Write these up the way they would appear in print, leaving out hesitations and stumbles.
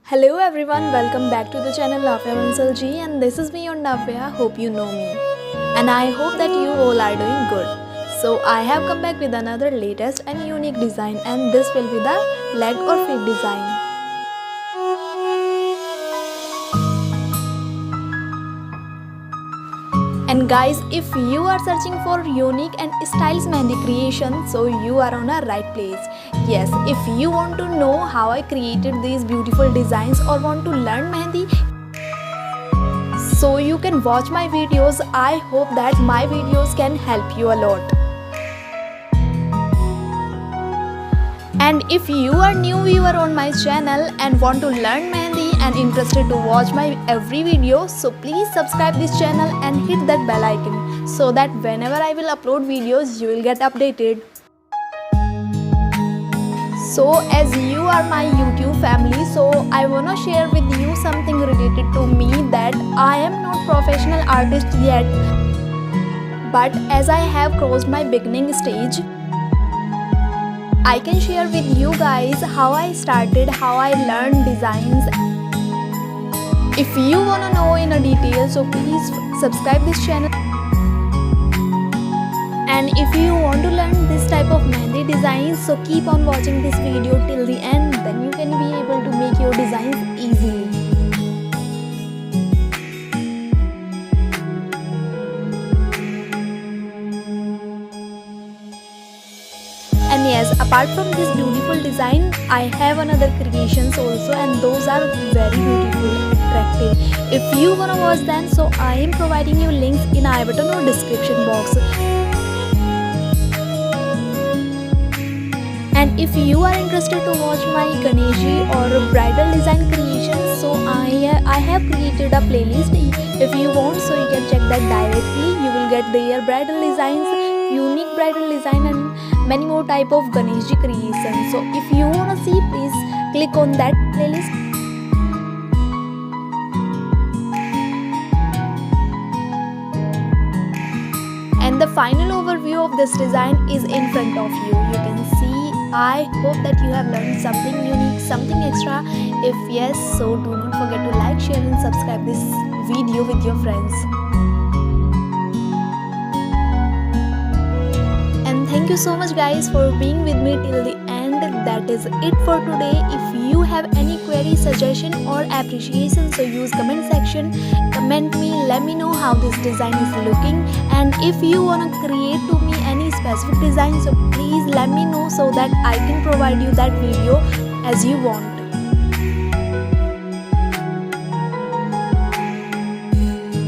Hello everyone, welcome back to the channel Navya BANSAL Ji, and this is me on Navya. Hope you know me and I hope that you all are doing good. So I have come back with another latest and unique design, and this will be the leg or feet design. And guys, if you are searching for unique and stylish mehndi creation, so you are on a right place. Yes, if you want to know how I created these beautiful designs or want to learn mehndi, so you can watch my videos. I hope that my videos can help you a lot. And if you are new viewer on my channel and want to learn mehndi and interested to watch my every video, so please subscribe this channel and hit that bell icon so that whenever I will upload videos, you will get updated. So as you are my YouTube family, so I wanna share with you something related to me, that I am not professional artist yet, but as I have crossed my beginning stage, I can share with you guys how I started, how I learned designs. If you wanna know in a detail, so please subscribe this channel. And if you want to learn this type of mehndi designs, so keep on watching this video till the end, then you can be able to make your designs easily. And yes, apart from this beautiful design, I have another creations also, and those are very beautiful, attractive. If you wanna watch them, so I am providing you links in I button or description box. And if you are interested to watch my Ganeshi or bridal design creations, so I have created a playlist. If you want, so you can check that directly. You will get their bridal designs, unique bridal design, and many more type of Ganeshi creations. So if you wanna see, please click on that playlist. And the final overview of this design is in front of you. You can see. I hope that you have learned something unique, something extra. If yes, so do not forget to like, share and subscribe this video with your friends. And thank you so much guys for being with me till the end. That is it for today. If you have any query, suggestion or appreciation, so use comment section, comment me, let me know how this design is looking. And if you wanna create to me any specific design, so please let me know so that I can provide you that video as you want.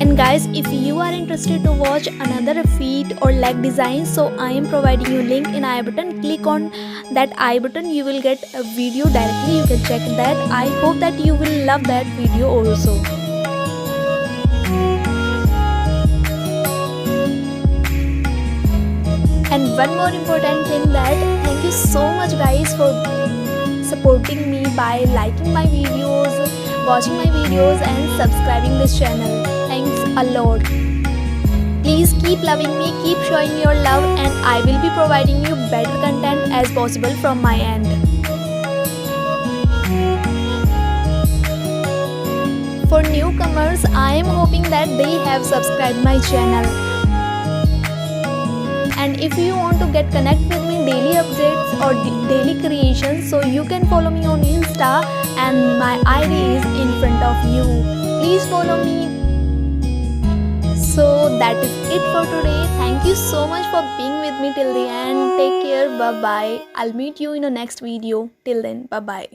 And guys, if you are interested to watch another feet or leg design, so I am providing you link in I button. Click on that I button, you will get a video directly. You can check that. I hope that you will love that video also. And one more important thing, that thank you so much guys for supporting me by liking my videos, watching my videos and subscribing this channel. Thanks a lot. Please keep loving me, keep showing your love, and I will be providing you better content as possible from my end. For newcomers, I am hoping that they have subscribed my channel. And if you want to get connect with me daily updates or daily creations, so you can follow me on Insta, and my ID is in front of you. Please follow me. So that is it for today. Thank you so much for being with me till the end. Take care. Bye bye. I'll meet you in the next video. Till then, bye bye.